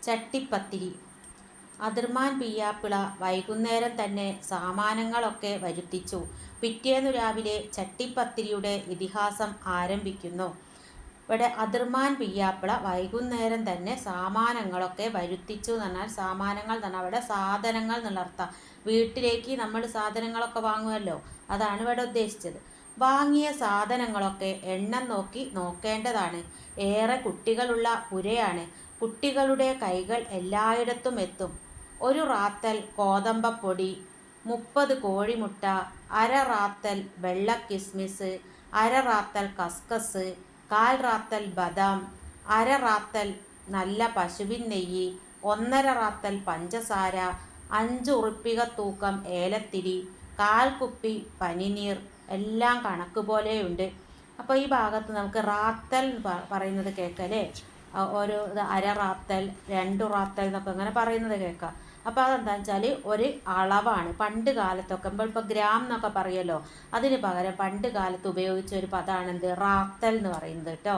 ചട്ടിപ്പത്തിരി. അതിർമാൻ പിയ്യാപ്പിള വൈകുന്നേരം തന്നെ സാമാനങ്ങളൊക്കെ വരുത്തിച്ചു. പിറ്റേന്നു രാവിലെ ചട്ടിപ്പത്തിരിയുടെ ഇതിഹാസം ആരംഭിക്കുന്നു. ഇവിടെ അതിർമാൻ പിയ്യാപ്പിള വൈകുന്നേരം തന്നെ സാമാനങ്ങളൊക്കെ വരുത്തിച്ചു എന്ന് പറഞ്ഞാൽ, സാമാനങ്ങൾ എന്ന് പറഞ്ഞാൽ അവിടെ സാധനങ്ങൾ എന്നുള്ള വീട്ടിലേക്ക് നമ്മൾ സാധനങ്ങളൊക്കെ വാങ്ങുമല്ലോ, അതാണ് ഇവിടെ ഉദ്ദേശിച്ചത്. വാങ്ങിയ സാധനങ്ങളൊക്കെ എണ്ണം നോക്കി നോക്കേണ്ടതാണ്. ഏറെ കുട്ടികളുള്ള പുരയാണ്. കുട്ടികളുടെ കൈകൾ എല്ലായിടത്തും എത്തും. ഒരു റാത്തൽ കോതമ്പപ്പൊടി, 30 കോഴിമുട്ട, അര റാത്തൽ വെള്ള കിസ്മിസ്, അര റാത്തൽ കസ്കസ്, 1/4 റാത്തൽ ബദാം, അര റാത്തൽ നല്ല പശുവിൻ നെയ്യ്, 1/2 റാത്തൽ പഞ്ചസാര, 5 ഉറുപ്പിക തൂക്കം ഏലത്തിരി, 1/4 കുപ്പി പനിനീർ, എല്ലാം കണക്ക് പോലെയുണ്ട്. അപ്പോൾ ഈ ഭാഗത്ത് നമുക്ക് റാത്തൽ പറയുന്നത് കേൾക്കല്ലേ, ഒരു അര റാത്തൽ, 2 റാത്തൽ എന്നൊക്കെ അങ്ങനെ പറയുന്നത് കേൾക്കാം. അപ്പോൾ അതെന്താ വെച്ചാൽ ഒരു അളവാണ്. പണ്ട് കാലത്തൊക്കെ ഇപ്പോൾ ഗ്രാം എന്നൊക്കെ പറയുമല്ലോ, അതിന് പകരം പണ്ട് കാലത്ത് ഉപയോഗിച്ച ഒരു പദമാണ് എന്ത്, റാത്തൽ എന്ന് പറയുന്നത് കേട്ടോ.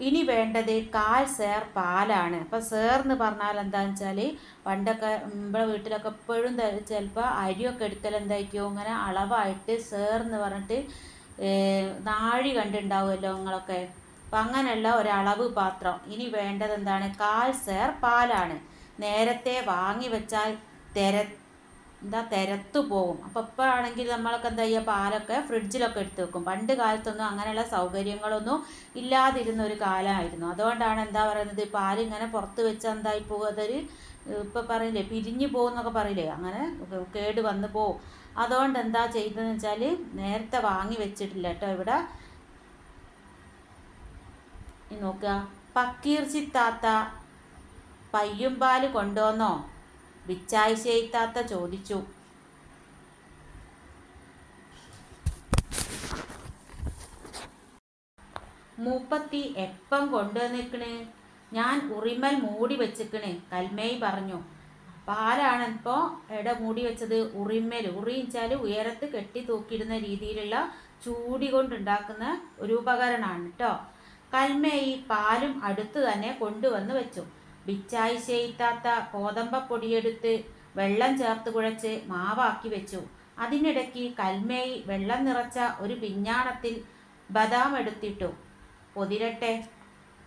ഇനി വേണ്ടത് 1/4 സേർ പാലാണ്. അപ്പോൾ സേർ എന്ന് പറഞ്ഞാൽ എന്താണെന്ന് വെച്ചാൽ, പണ്ടൊക്കെ നമ്മുടെ വീട്ടിലൊക്കെ എപ്പോഴും ചിലപ്പോൾ അരിയൊക്കെ എടുക്കൽ എന്തായിരിക്കും, ഇങ്ങനെ അളവായിട്ട് സേർ എന്ന് പറഞ്ഞിട്ട് നാഴി കണ്ടുണ്ടാവുമല്ലോ നിങ്ങളൊക്കെ. അപ്പം അങ്ങനെയുള്ള ഒരളവ് പാത്രം. ഇനി വേണ്ടത് എന്താണ്, 1/4 സേർ പാലാണ്. നേരത്തെ വാങ്ങി വെച്ചാൽ തെരത്തു പോകും. അപ്പോൾ ഇപ്പോൾ ആണെങ്കിൽ നമ്മളൊക്കെ എന്താ ചെയ്യുക, പാലൊക്കെ ഫ്രിഡ്ജിലൊക്കെ എടുത്ത് വെക്കും. പണ്ട് കാലത്തൊന്നും അങ്ങനെയുള്ള സൗകര്യങ്ങളൊന്നും ഇല്ലാതിരുന്ന ഒരു കാലമായിരുന്നു. അതുകൊണ്ടാണ് എന്താ പറയുന്നത്, പാലിങ്ങനെ പുറത്ത് വെച്ചാൽ എന്തായി പോകും, അതൊരു ഇപ്പോൾ പറയില്ലേ പിരിഞ്ഞു പോകും എന്നൊക്കെ പറയില്ലേ, അങ്ങനെ കേട് വന്ന് പോകും. അതുകൊണ്ട് എന്താ ചെയ്തതെന്ന് വെച്ചാൽ നേരത്തെ വാങ്ങി വെച്ചിട്ടില്ല കേട്ടോ. ഇവിടെ നോക്കുക, പക്കീർച്ചിത്താത്ത പയ്യുംപാല് കൊണ്ടുവന്നോ, ബിച്ചായിശയിത്താത്ത ചോദിച്ചു. മൂപ്പത്തി എപ്പം കൊണ്ടുവന്നിക്കണ്, ഞാൻ ഉറിമൽ മൂടി വെച്ചിക്കണ്, കൽമേയി പറഞ്ഞു. പാലാണ് ഇപ്പോൾ എവിടെ മൂടി വെച്ചത്, ഉറിമൽ. ഉറിയിച്ചാൽ ഉയരത്ത് കെട്ടി തൂക്കിയിടുന്ന രീതിയിലുള്ള ചൂടി കൊണ്ടുണ്ടാക്കുന്ന ഒരു ഉപകരണമാണ് കേട്ടോ. കൽമേയി പാലും അടുത്ത് തന്നെ കൊണ്ടുവന്ന് വെച്ചു. ബിച്ചായി ചെയ്താത്ത കോതമ്പപ്പൊടിയെടുത്ത് വെള്ളം ചേർത്ത് കുഴച്ച് മാവാക്കി വെച്ചു. അതിനിടയ്ക്ക് കൽമേയി വെള്ളം നിറച്ച ഒരു പിഞ്ഞാണത്തിൽ ബദാം എടുത്തിട്ടു. പൊതിരട്ടെ.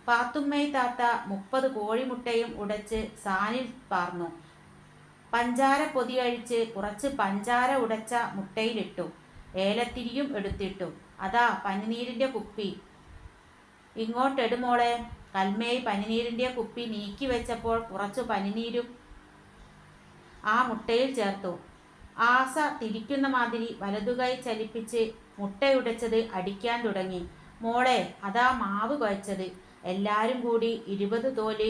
പാത്തുമ്മൈ താത്ത 30 കോഴിമുട്ടയും ഉടച്ച് സാനിൽ പാർന്നു. പഞ്ചാര പൊതിയഴിച്ച് കുറച്ച് പഞ്ചാര ഉടച്ച മുട്ടയിലിട്ടു. ഏലത്തിരിയും എടുത്തിട്ടു. അതാ പനിനീരിൻ്റെ കുപ്പി, ഇങ്ങോട്ടെടുമോളെ. കൽമേയി പനിനീരിൻ്റെ കുപ്പി നീക്കി വെച്ചപ്പോൾ കുറച്ചു പനിനീരും ആ മുട്ടയിൽ ചേർത്തു. ആസ തിരിക്കുന്ന മാതിരി വലതുകൈ ചലിപ്പിച്ച് മുട്ടയുടച്ചത് അടിക്കാൻ തുടങ്ങി. മോളെ, അതാ മാവ് കുഴച്ചത്. എല്ലാവരും കൂടി 20 തോല്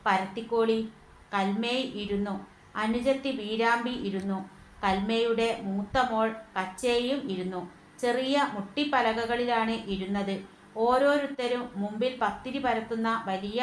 പരത്തിക്കോളി. കൽമേയി ഇരുന്നു. അനുജത്തി വീരാമ്പി ഇരുന്നു. കൽമേയുടെ മൂത്ത മോൾ കച്ചേയും ഇരുന്നു. ചെറിയ മുട്ടിപ്പലകകളിലാണ് ഇരുന്നത്. ഓരോരുത്തരും മുമ്പിൽ പത്തിരി പരത്തുന്ന വലിയ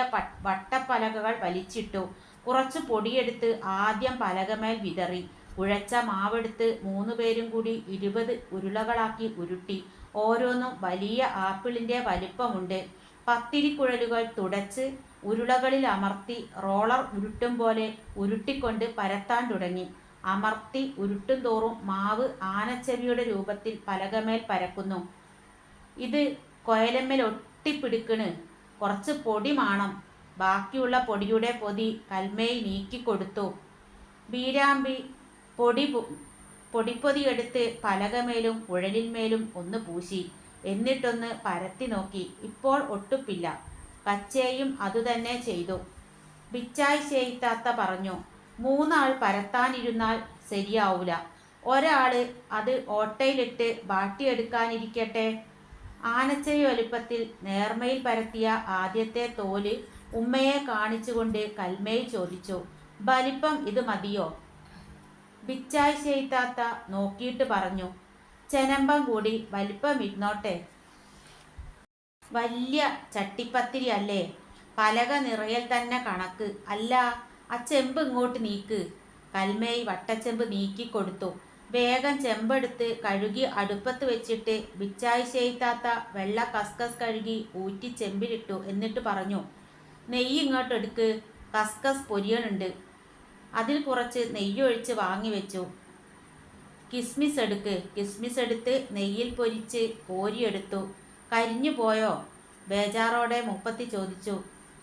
വട്ടപ്പലകകൾ വലിച്ചിട്ടു. കുറച്ച് പൊടിയെടുത്ത് ആദ്യം പലകമേൽ വിതറി. കുഴച്ച മാവെടുത്ത് 3 പേരും കൂടി 20 ഉരുളകളാക്കി ഉരുട്ടി. ഓരോന്നും വലിയ ആപ്പിളിൻ്റെ വലിപ്പമുണ്ട്. പത്തിരിക്കുഴലുകൾ തുടച്ച് ഉരുളകളിൽ അമർത്തി റോളർ ഉരുട്ടും പോലെ ഉരുട്ടിക്കൊണ്ട് പരത്താൻ തുടങ്ങി. അമർത്തി ഉരുട്ടും തോറും മാവ് ആനച്ചെവിയുടെ രൂപത്തിൽ പലകമേൽ പരക്കുന്നു. ഇത് കൊയലമ്മൽ ഒട്ടിപ്പിടിക്കണ്, കുറച്ച് പൊടി മാണം. ബാക്കിയുള്ള പൊടിയുടെ പൊതി കൽമേയി നീക്കിക്കൊടുത്തു. വീരാമ്പി പൊടിപ്പൊതി എടുത്ത് പലകമേലും കുഴലിന്മേലും ഒന്ന് പൂശി. എന്നിട്ടൊന്ന് പരത്തി നോക്കി. ഇപ്പോൾ ഒട്ടുപ്പില്ല. കച്ചേയും അതുതന്നെ ചെയ്തു. ബിച്ചായി ചെയ്താത്ത പറഞ്ഞു, 3 ആൾ പരത്താനിരുന്നാൽ ശരിയാവൂല. ഒരാള് അത് ഓട്ടയിലിട്ട് ബാട്ടിയെടുക്കാനിരിക്കട്ടെ. ആനച്ചെവി വലുപ്പത്തിൽ നേർമയിൽ പരത്തിയ ആദ്യത്തെ തോല് ഉമ്മയെ കാണിച്ചുകൊണ്ട് കൽമേയി ചോദിച്ചു. വലിപ്പം ഇത് മതിയോ? ബിച്ചായി ചെയ്താത്ത നോക്കിയിട്ട് പറഞ്ഞു, ചെനമ്പം കൂടി വലിപ്പം ഇരുന്നോട്ടെ. വലിയ ചട്ടിപ്പത്തിരി അല്ലേ, പലക നിറയൽ തന്നെ കണക്ക്. അല്ല, ആ ചെമ്പ് ഇങ്ങോട്ട് നീക്ക്. കൽമേയി വട്ടച്ചെമ്പ് നീക്കിക്കൊടുത്തു. വേഗം ചെമ്പെടുത്ത് കഴുകി അടുപ്പത്ത് വെച്ചിട്ട് ബിച്ചായി ചെയ്താത്ത വെള്ള കസ്കസ് കഴുകി ഊറ്റി ചെമ്പിലിട്ടു. എന്നിട്ട് പറഞ്ഞു, നെയ്യ് ഇങ്ങോട്ട് എടുക്ക്, കസ്കസ് പൊരിയണുണ്ട്. അതിൽ കുറച്ച് നെയ്യൊഴിച്ച് വാങ്ങി വെച്ചു. കിസ്മിസ് എടുക്ക്. കിസ്മിസ് എടുത്ത് നെയ്യിൽ പൊരിച്ച് കോരിയെടുത്തു. കരിഞ്ഞു പോയോ? ബേജാറോടെ മുപ്പത്തി ചോദിച്ചു.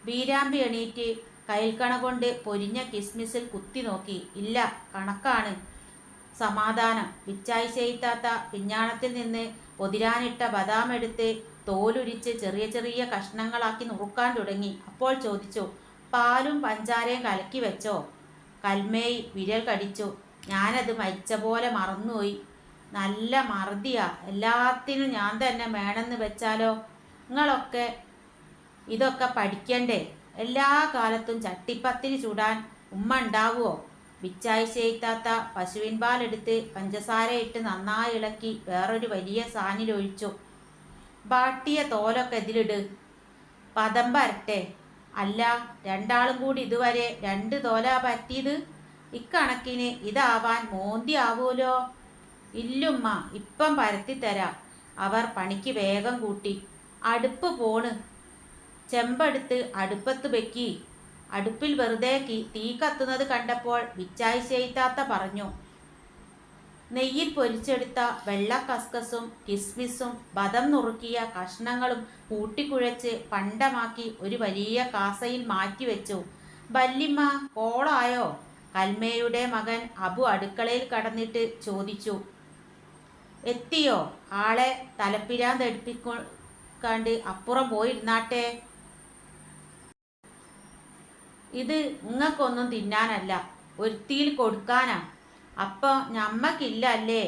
വീരാമ്പി എണീറ്റ് കൈൽക്കണ കൊണ്ട് പൊരിഞ്ഞ കിസ്മിസിൽ കുത്തി നോക്കി. ഇല്ല, കണക്കാണ്. സമാധാനം. പിച്ചായി ചെയ്താത്ത പിഞ്ഞാണത്തിൽ നിന്ന് പൊതിരാനിട്ട ബദാം എടുത്ത് തോലുരിച്ച് ചെറിയ ചെറിയ കഷ്ണങ്ങളാക്കി നുറുക്കാൻ തുടങ്ങി. അപ്പോൾ ചോദിച്ചു, പാലും പഞ്ചാരയും കലക്കി വെച്ചോ? കൽമേയ് വിരൽ കടിച്ചു. ഞാനത് മരിച്ച പോലെ മറന്നുപോയി. നല്ല മറുതിയാ. എല്ലാത്തിനും ഞാൻ തന്നെ വേണമെന്ന് വെച്ചാലോ? നിങ്ങളൊക്കെ ഇതൊക്കെ പഠിക്കണ്ടേ? എല്ലാ കാലത്തും ചട്ടിപ്പത്തിരി ചൂടാൻ ഉമ്മ ഉണ്ടാവുമോ? ബിച്ചായി ചെയ്താത്ത പശുവിൻ പാലെടുത്ത് പഞ്ചസാരയിട്ട് നന്നായി ഇളക്കി വേറൊരു വലിയ സാനിലൊഴിച്ചു. ബാട്ടിയ തോലൊക്കെ ഇതിലിട്, പദം പരട്ടെ. അല്ല, രണ്ടാളും കൂടി ഇതുവരെ 2 തോല പറ്റിയത്? ഇക്കണക്കിന് ഇതാവാൻ മോന്തി ആവൂലോ? ഇല്ലുമ്മ, ഇപ്പം പരത്തിത്തരാം. അവർ പണിക്ക് വേഗം കൂട്ടി. അടുപ്പ് പോണ്. ചെമ്പെടുത്ത് അടുപ്പത്ത് വെക്കി. അടുപ്പിൽ വെറുതെ തീ കത്തുന്നത് കണ്ടപ്പോൾ ബിച്ചായി ചെയ്താത്ത പറഞ്ഞു, നെയ്യിൽ പൊരിച്ചെടുത്ത വെള്ള കസ്കസും കിസ്മിസും ബദം നുറുക്കിയ കഷ്ണങ്ങളും കൂട്ടിക്കുഴച്ച് പണ്ടമാക്കി ഒരു വലിയ കാസയിൽ മാറ്റിവെച്ചു. വല്യമ്മ, കോളായോ? കൽമേയുടെ മകൻ അബു അടുക്കളയിൽ കടന്നിട്ട് ചോദിച്ചു. എത്തിയോ? ആളെ തലപ്പിരാന്തെടുപ്പിക്കാണ്ട് അപ്പുറം പോയിരുന്നാട്ടെ. ഇത് നിങ്ങൾക്കൊന്നും തിന്നാനല്ല, ഒരുത്തിയിൽ കൊടുക്കാനാ. അപ്പോൾ ഞമ്മക്കില്ല അല്ലേ?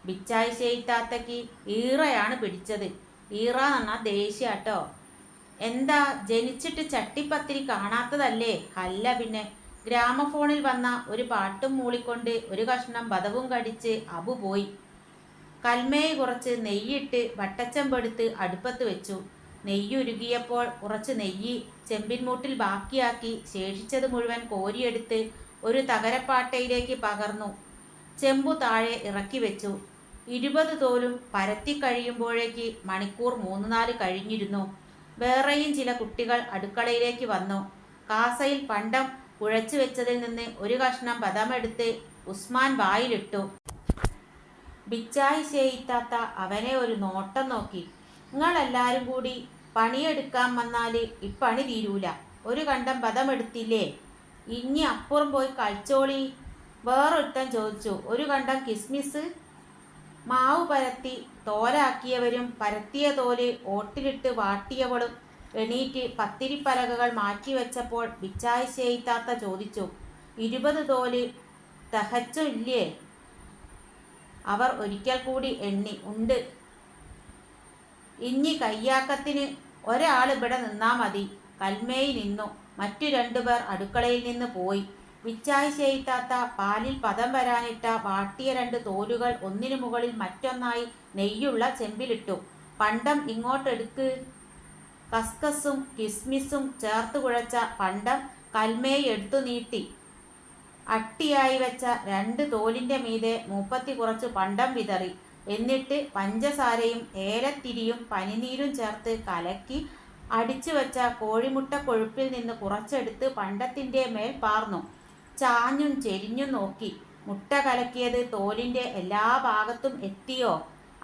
ബിച്ചായി ചെയ്താത്തക്ക് ഈറയാണ് പിടിച്ചത്. ഈറ എന്ന് പറഞ്ഞാൽ ദേഷ്യാട്ടോ. എന്താ, ജനിച്ചിട്ട് ചട്ടിപ്പത്തിരി കാണാത്തതല്ലേ? അല്ല പിന്നെ. ഗ്രാമഫോണിൽ വന്ന ഒരു പാട്ടും മൂളിക്കൊണ്ട് ഒരു കഷ്ണം ബദവും കടിച്ച് അബു പോയി. കൽമേയ് കുറച്ച് നെയ്യിട്ട് വട്ടച്ചെമ്പെടുത്ത് അടുപ്പത്ത് വെച്ചു. നെയ്യുരുകിയപ്പോൾ കുറച്ച് നെയ്യ് ചെമ്പിൻമൂട്ടിൽ ബാക്കിയാക്കി ശേഷിച്ചത് മുഴുവൻ കോരിയെടുത്ത് ഒരു തകരപ്പാട്ടയിലേക്ക് പകർന്നു. ചെമ്പു താഴെ ഇറക്കി വെച്ചു. 20 തോലും പരത്തി കഴിയുമ്പോഴേക്ക് മണിക്കൂർ 3-4 കഴിഞ്ഞിരുന്നു. വേറെയും ചില കുട്ടികൾ അടുക്കളയിലേക്ക് വന്നു. കാസയിൽ പണ്ടം കുഴച്ചു വെച്ചതിൽ നിന്ന് ഒരു കഷ്ണം ബദമെടുത്ത് ഉസ്മാൻ വായിലിട്ടു. ബിച്ചായി ചെയ്താത്ത അവനെ ഒരു നോട്ടം നോക്കി. നിങ്ങളെല്ലാരും കൂടി പണിയെടുക്കാൻ വന്നാൽ ഇപ്പണി തീരൂല. ഒരു കണ്ടം ബദമെടുത്തില്ലേ? ഇനി അപ്പുറം പോയി കളിച്ചോളി. വേറൊരുത്തൻ ചോദിച്ചു. ഒരു കണ്ടം കിസ്മിസ്? മാവ് പരത്തി തോലാക്കിയവരും പരത്തിയ തോല് ഓട്ടിലിട്ട് വാട്ടിയവളും എണീറ്റ് പത്തിരിപ്പലകകൾ മാറ്റിവെച്ചപ്പോൾ ബിച്ചായി ചെയ്താത്ത ചോദിച്ചു, 20 തോല് തികച്ചും ഇല്ലേ? അവർ ഒരിക്കൽ കൂടി എണ്ണി. ഉണ്ട്. ഇനി കയ്യാക്കത്തിന് ഒരാൾ ഇവിടെ നിന്നാ മതി. കൽമേയി നിന്നു. മറ്റു 2 പേർ അടുക്കളയിൽ നിന്ന് പോയി. ബിച്ചായി ചെയ്താത്ത പാലിൽ പദം വരാനിട്ട വാട്ടിയ 2 തോലുകൾ ഒന്നിനു മുകളിൽ മറ്റൊന്നായി നെയ്യുള്ള ചെമ്പിലിട്ടു. പണ്ടം ഇങ്ങോട്ടെടുക്ക്. കസ്കസും കിസ്മിസും ചേർത്ത് കുഴച്ച പണ്ടം കൽമേയി എടുത്തു നീട്ടി. അട്ടിയായി വെച്ച 2 തോലിൻ്റെ മീതെ മൂപ്പത്തി കുറച്ച് പണ്ടം വിതറി. എന്നിട്ട് പഞ്ചസാരയും ഏലത്തിരിയും പനിനീരും ചേർത്ത് കലക്കി അടിച്ചു വെച്ച കോഴിമുട്ട കൊഴുപ്പിൽ നിന്ന് കുറച്ചെടുത്ത് പണ്ടത്തിൻ്റെ മേൽ പാർന്നു. ചാഞ്ഞും ചെരിഞ്ഞും നോക്കി. മുട്ട കലക്കിയത് തോലിൻ്റെ എല്ലാ ഭാഗത്തും എത്തിയോ?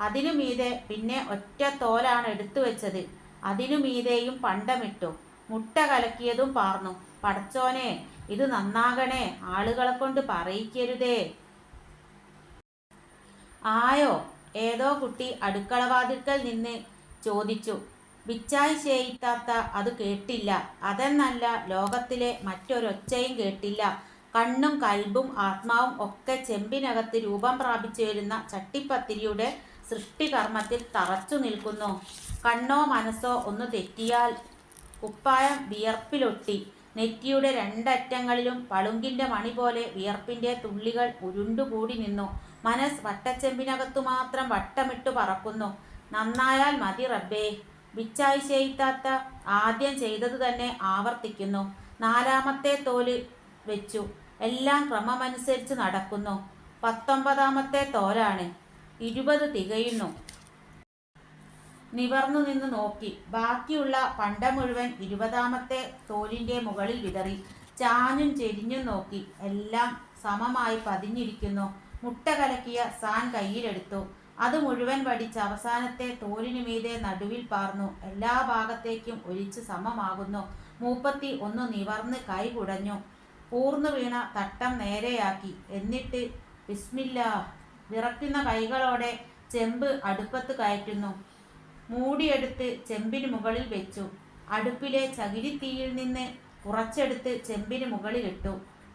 അതിനു മീതെ പിന്നെ ഒറ്റ തോലാണ് എടുത്തു വെച്ചത്. അതിനു മീതെയും പണ്ടമിട്ടു. മുട്ട കലക്കിയതും പാർന്നു. പടച്ചോനെ, ഇത് നന്നാകണേ. ആളുകളെ കൊണ്ട് പറയിക്കരുതേ. ആയോ? ഏതോ കുട്ടി അടുക്കളവാതിൽക്കൽ നിന്ന് ചോദിച്ചു. ബിച്ചായി ചെയ്താത്ത അത് കേട്ടില്ല. അതെന്നല്ല, ലോകത്തിലെ മറ്റൊരൊച്ചയും കേട്ടില്ല. കണ്ണും കൽബും ആത്മാവും ഒക്കെ ചെമ്പിനകത്ത് രൂപം പ്രാപിച്ചു വരുന്ന ചട്ടിപ്പത്തിരിയുടെ സൃഷ്ടികർമ്മത്തിൽ തറച്ചു നിൽക്കുന്നു. കണ്ണോ മനസ്സോ ഒന്ന് തെറ്റിയാൽ കുപ്പായം വിയർപ്പിലൊട്ടി. നെറ്റിയുടെ 2 അറ്റങ്ങളിലും പളുങ്കിൻ്റെ മണി പോലെ വിയർപ്പിൻ്റെ തുള്ളികൾ ഉരുണ്ടുകൂടി നിന്നു. മനസ്സ് വട്ടച്ചെമ്പിനകത്തു മാത്രം വട്ടമിട്ടു പറക്കുന്നു. നന്നായാൽ മതി റബ്ബേ. ബിച്ചായി ചെയ്താത്ത ആദ്യം ചെയ്തത് തന്നെ ആവർത്തിക്കുന്നു. 4-ാമത്തെ തോല് വെച്ചു. എല്ലാം ക്രമമനുസരിച്ച് നടക്കുന്നു. 19-ാമത്തെ തോലാണ്. 20 തികയുന്നു. നിവർന്നു നിന്ന് നോക്കി. ബാക്കിയുള്ള പണ്ട മുഴുവൻ 20ാമത്തെ തോലിൻ്റെ മുകളിൽ വിതറി. ചാഞ്ഞും ചെരിഞ്ഞും നോക്കി. എല്ലാം സമമായി പതിഞ്ഞിരിക്കുന്നു. മുട്ട കലക്കിയ സാൻ കയ്യിലെടുത്തു. അത് മുഴുവൻ വടിച്ച് അവസാനത്തെ തോലിനു മീതെ നടുവിൽ പാർന്നു. എല്ലാ ഭാഗത്തേക്കും ഒലിച്ച് സമമാകുന്നു. മൂപ്പത്തി ഒന്ന് നിവർന്ന് കൈ കുടഞ്ഞു. കൂർന്നു വീണ തട്ടം നേരെയാക്കി. എന്നിട്ട് ബിസ്മില്ലാ. വിറയ്ക്കുന്ന കൈകളോടെ ചെമ്പ് അടുപ്പത്ത് കയറ്റുന്നു. മൂടിയെടുത്ത് ചെമ്പിന് മുകളിൽ വെച്ചു. അടുപ്പിലെ ചകിരിത്തീയിൽ നിന്ന് കുറച്ചെടുത്ത് ചെമ്പിന് മുകളിലിട്ടു.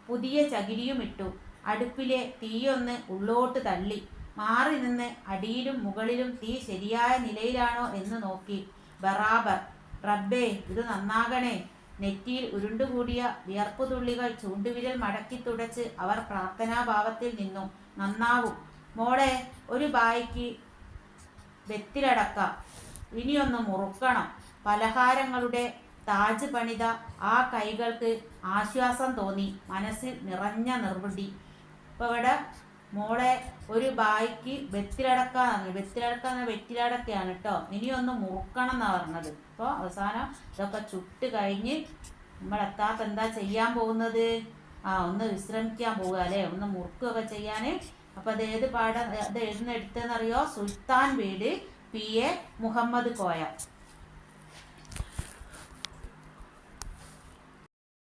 പുതിയ ചകിരിയും ഇട്ടു. അടുപ്പിലെ തീയൊന്ന് ഉള്ളോട്ട് തള്ളി. മാറി നിന്ന് അടിയിലും മുകളിലും തീ ശരിയായ നിലയിലാണോ എന്ന് നോക്കി. ബറാബർ. റബ്ബേ, ഇത് നന്നാകണേ. നെറ്റിയിൽ ഉരുണ്ടുകൂടിയ വിയർപ്പുതുള്ളികൾ ചൂണ്ടുവിരൽ മടക്കി തുടച്ച് അവർ പ്രാർത്ഥനാഭാവത്തിൽ നിന്നു. നന്നാവും മോളെ. ഒരു ബായിക്ക് വെത്തിലടക്കാം. ഇനിയൊന്ന് മുറുക്കണം. പലഹാരങ്ങളുടെ താജ് പണിത ആ കൈകൾക്ക് ആശ്വാസം തോന്നി. മനസ്സിൽ നിറഞ്ഞ നിർവൃതി. ഇപ്പോൾ ഇവിടെ മോളെ ഒരു ബായിക്ക് വെത്തിലടക്കാന്ന്. വെറ്റിലടക്കയാണ് കേട്ടോ. ഇനിയൊന്ന് മുറുക്കണം എന്നാണ് പറഞ്ഞത്. അപ്പോൾ അവസാനം ഇതൊക്കെ ചുട്ട് കഴിഞ്ഞ് നമ്മളെത്താത്ത എന്താ ചെയ്യാൻ പോകുന്നത്? ഒന്ന് വിശ്രമിക്കാൻ പോവുക അല്ലേ, ഒന്ന് മുറുക്കുകയൊക്കെ ചെയ്യാൻ. അപ്പം അത് ഏത് പാഠം അത് എഴുതുന്നെടുത്തെന്നറിയോ? സുൽത്താൻ വീട്, PA മുഹമ്മദ് കോയ.